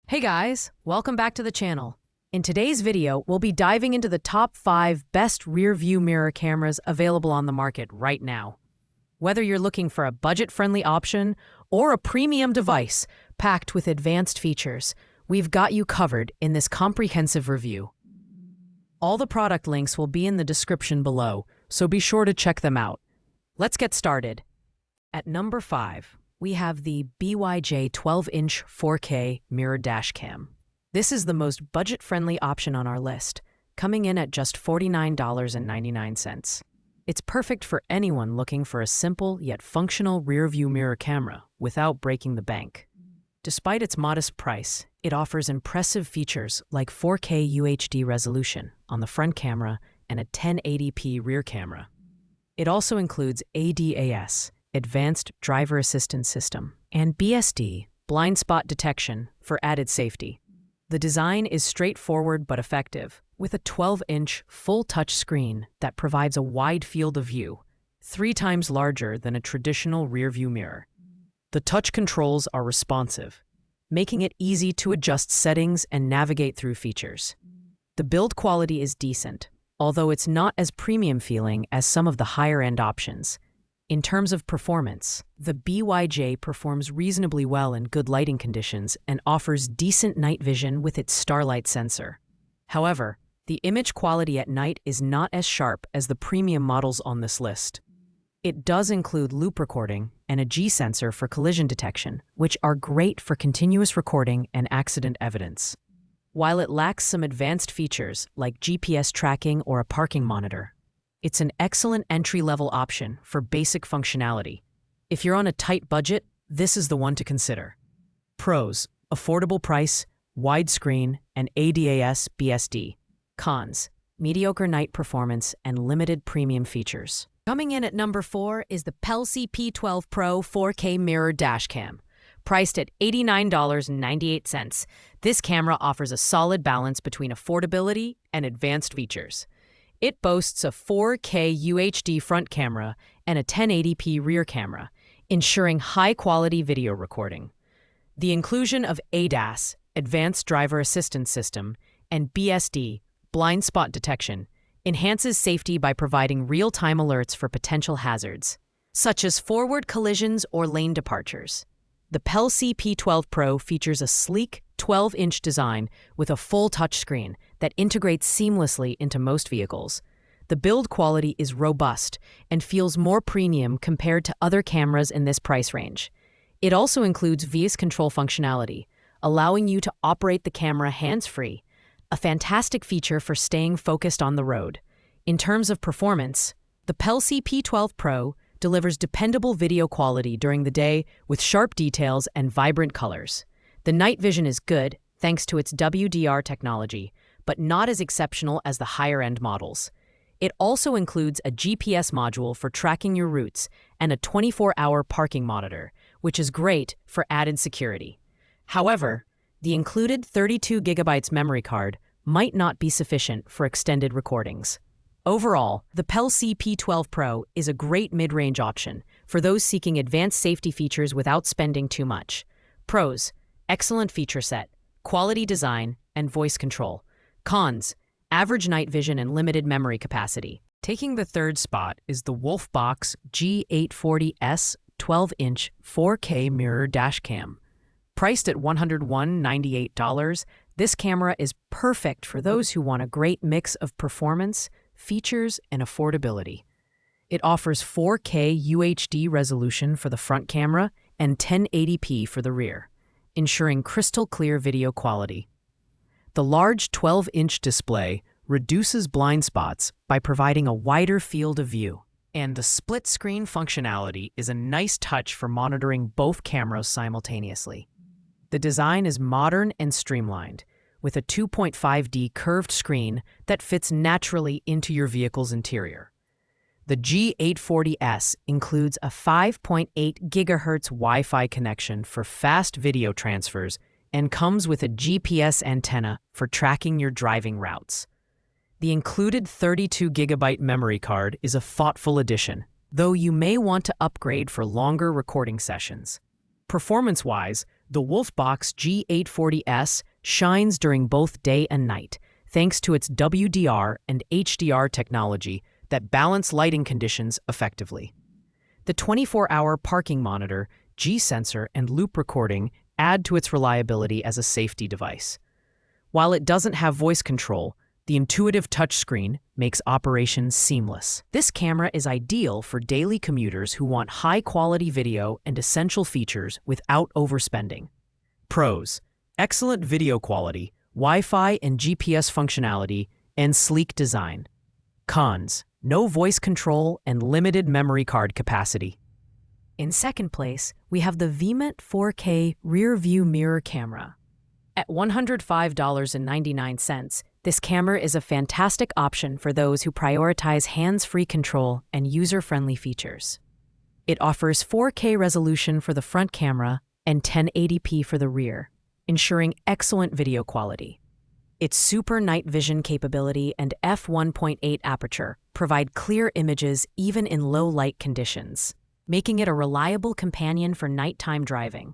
Hey guys, welcome back to the channel. In today's video, we'll be diving into the top 5 best rear-view mirror cameras available on the market right now. Whether you're looking for a budget-friendly option or a premium device packed with advanced features, we've got you covered in this comprehensive review. All the product links will be in the description below, so be sure to check them out. Let's get started. At number 5, we have the BYJ 12-inch 4K mirror dashcam. This is the most budget-friendly option on our list, coming in at just $49.99. It's perfect for anyone looking for a simple yet functional rear-view mirror camera without breaking the bank. Despite its modest price, it offers impressive features like 4K UHD resolution on the front camera and a 1080p rear camera. It also includes ADAS, Advanced Driver Assistance System, and BSD, blind spot detection, for added safety. The design is straightforward but effective, with a 12-inch full-touch screen that provides a wide field of view, 3 times larger than a traditional rear-view mirror. The touch controls are responsive, making it easy to adjust settings and navigate through features. The build quality is decent, although it's not as premium-feeling as some of the higher-end options. In terms of performance, the BYJ performs reasonably well in good lighting conditions and offers decent night vision with its starlight sensor. However, the image quality at night is not as sharp as the premium models on this list. It does include loop recording and a G sensor for collision detection, which are great for continuous recording and accident evidence. While it lacks some advanced features like GPS tracking or a parking monitor, it's an excellent entry-level option for basic functionality. If you're on a tight budget, this is the one to consider. Pros: affordable price, widescreen, and ADAS BSD. Cons: mediocre night performance and limited premium features. Coming in at number 4 is the Pelsi P12 Pro 4K mirror dashcam. Priced at $89.98, this camera offers a solid balance between affordability and advanced features. It boasts a 4K UHD front camera and a 1080p rear camera, ensuring high-quality video recording. The inclusion of ADAS, Advanced Driver Assistance System, and BSD, blind spot detection, enhances safety by providing real-time alerts for potential hazards, such as forward collisions or lane departures. The Pelsi P12 Pro features a sleek 12-inch design with a full touchscreen that integrates seamlessly into most vehicles. The build quality is robust and feels more premium compared to other cameras in this price range. It also includes voice control functionality, allowing you to operate the camera hands-free, a fantastic feature for staying focused on the road. In terms of performance, the Pelsi P12 Pro delivers dependable video quality during the day with sharp details and vibrant colors. The night vision is good thanks to its WDR technology, but not as exceptional as the higher-end models. It also includes a GPS module for tracking your routes and a 24-hour parking monitor, which is great for added security. However, the included 32GB memory card might not be sufficient for extended recordings. Overall, the Pelsi P12 Pro is a great mid-range option for those seeking advanced safety features without spending too much. Pros: excellent feature set, quality design, and voice control. Cons: average night vision and limited memory capacity. Taking the third spot is the Wolfbox G840S 12-inch 4K mirror dashcam. Priced at $101.98, this camera is perfect for those who want a great mix of performance, features, and affordability. It offers 4K UHD resolution for the front camera and 1080p for the rear, ensuring crystal clear video quality. The large 12-inch display reduces blind spots by providing a wider field of view, and the split-screen functionality is a nice touch for monitoring both cameras simultaneously. The design is modern and streamlined, with a 2.5D curved screen that fits naturally into your vehicle's interior. The G840S includes a 5.8 GHz Wi-Fi connection for fast video transfers and comes with a GPS antenna for tracking your driving routes. The included 32GB memory card is a thoughtful addition, though you may want to upgrade for longer recording sessions. Performance-wise, The Wolfbox G840S shines during both day and night, thanks to its WDR and HDR technology that balance lighting conditions effectively. The 24-hour parking monitor, G-sensor, and loop recording add to its reliability as a safety device. While it doesn't have voice control, the intuitive touchscreen makes operations seamless. This camera is ideal for daily commuters who want high-quality video and essential features without overspending. Pros: excellent video quality, Wi-Fi and GPS functionality, and sleek design. Cons: no voice control and limited memory card capacity. In second place, we have the VMIT 4K rear-view mirror camera. At $105.99, this camera is a fantastic option for those who prioritize hands-free control and user-friendly features. It offers 4K resolution for the front camera and 1080p for the rear, ensuring excellent video quality. Its super night vision capability and f1.8 aperture provide clear images even in low-light conditions, making it a reliable companion for nighttime driving.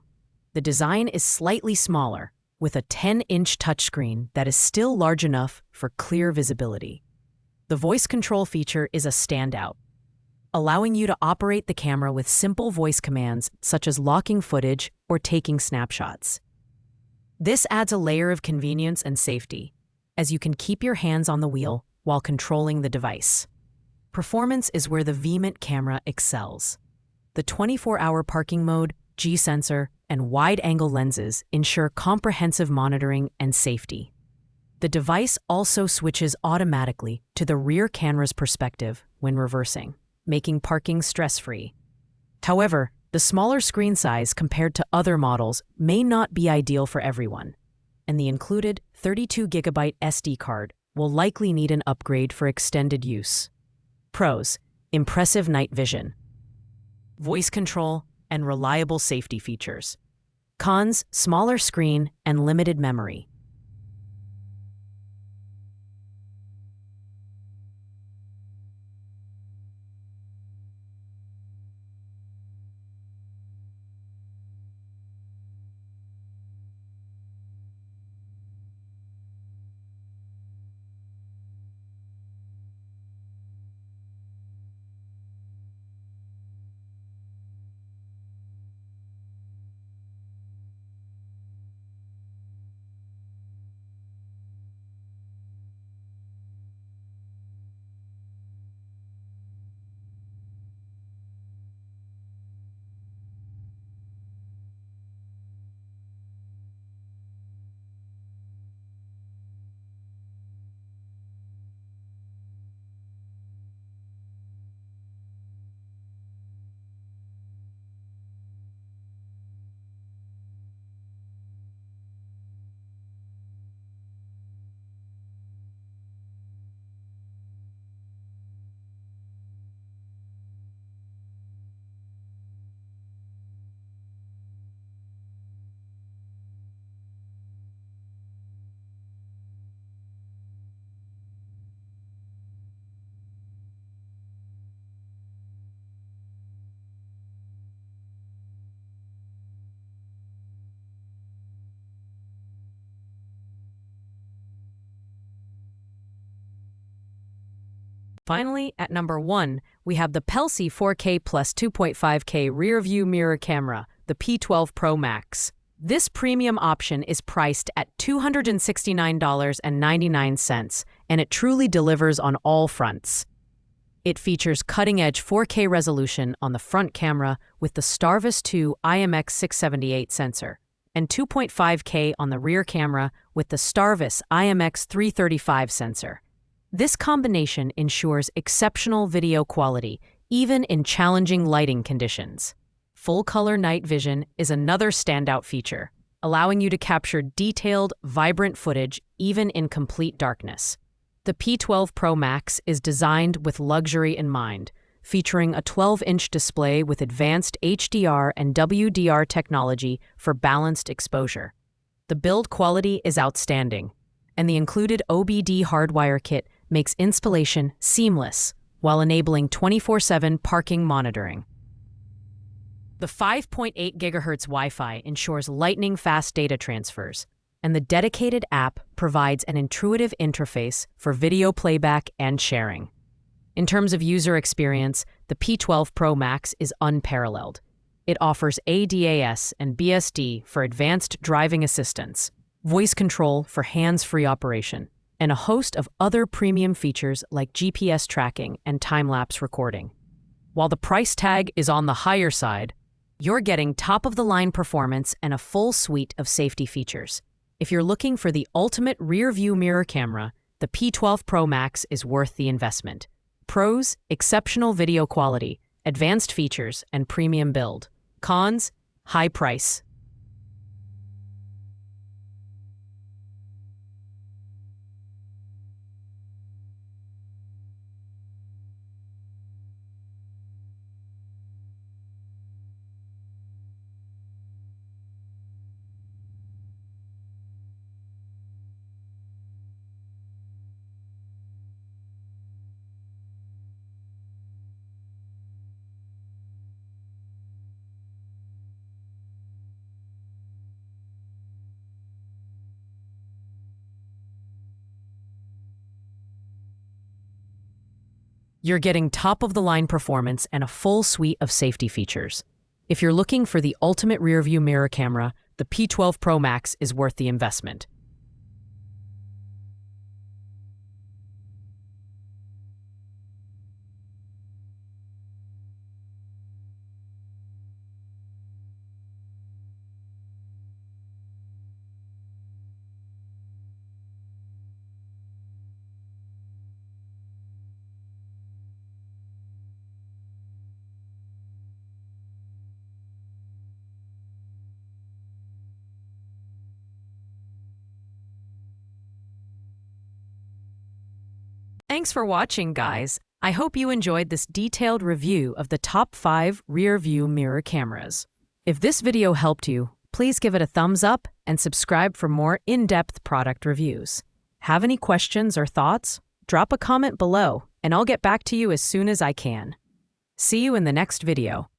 The design is slightly smaller, with a 10-inch touchscreen that is still large enough for clear visibility. The voice control feature is a standout, allowing you to operate the camera with simple voice commands such as locking footage or taking snapshots. This adds a layer of convenience and safety, as you can keep your hands on the wheel while controlling the device. Performance is where the VMIT camera excels. The 24-hour parking mode, G-sensor, and wide-angle lenses ensure comprehensive monitoring and safety. The device also switches automatically to the rear camera's perspective when reversing, making parking stress-free. However, the smaller screen size compared to other models may not be ideal for everyone, and the included 32GB SD card will likely need an upgrade for extended use. Pros: impressive night vision, voice control, and reliable safety features. Cons: smaller screen and limited memory. Finally, at number 1, we have the Pelsi 4K plus 2.5K rear-view mirror camera, the P12 Pro Max. This premium option is priced at $269.99, and it truly delivers on all fronts. It features cutting-edge 4K resolution on the front camera with the Starvis 2 IMX678 sensor, and 2.5K on the rear camera with the Starvis IMX335 sensor. This combination ensures exceptional video quality, even in challenging lighting conditions. Full-color night vision is another standout feature, allowing you to capture detailed, vibrant footage even in complete darkness. The P12 Pro Max is designed with luxury in mind, featuring a 12-inch display with advanced HDR and WDR technology for balanced exposure. The build quality is outstanding, and the included OBD hardwire kit makes installation seamless while enabling 24/7 parking monitoring. The 5.8 GHz Wi-Fi ensures lightning-fast data transfers, and the dedicated app provides an intuitive interface for video playback and sharing. In terms of user experience, the P12 Pro Max is unparalleled. It offers ADAS and BSD for advanced driving assistance, voice control for hands-free operation, and a host of other premium features like GPS tracking and time-lapse recording. While the price tag is on the higher side, you're getting top-of-the-line performance and a full suite of safety features. If you're looking for the ultimate rear-view mirror camera, the P12 Pro Max is worth the investment. Pros: exceptional video quality, advanced features, and premium build. Cons: high price. You're getting top-of-the-line performance and a full suite of safety features. If you're looking for the ultimate rear-view mirror camera, the P12 Pro Max is worth the investment. Thanks for watching, guys. I hope you enjoyed this detailed review of the top 5 rear-view mirror cameras. If this video helped you, please give it a thumbs up and subscribe for more in-depth product reviews. Have any questions or thoughts? Drop a comment below, and I'll get back to you as soon as I can. See you in the next video.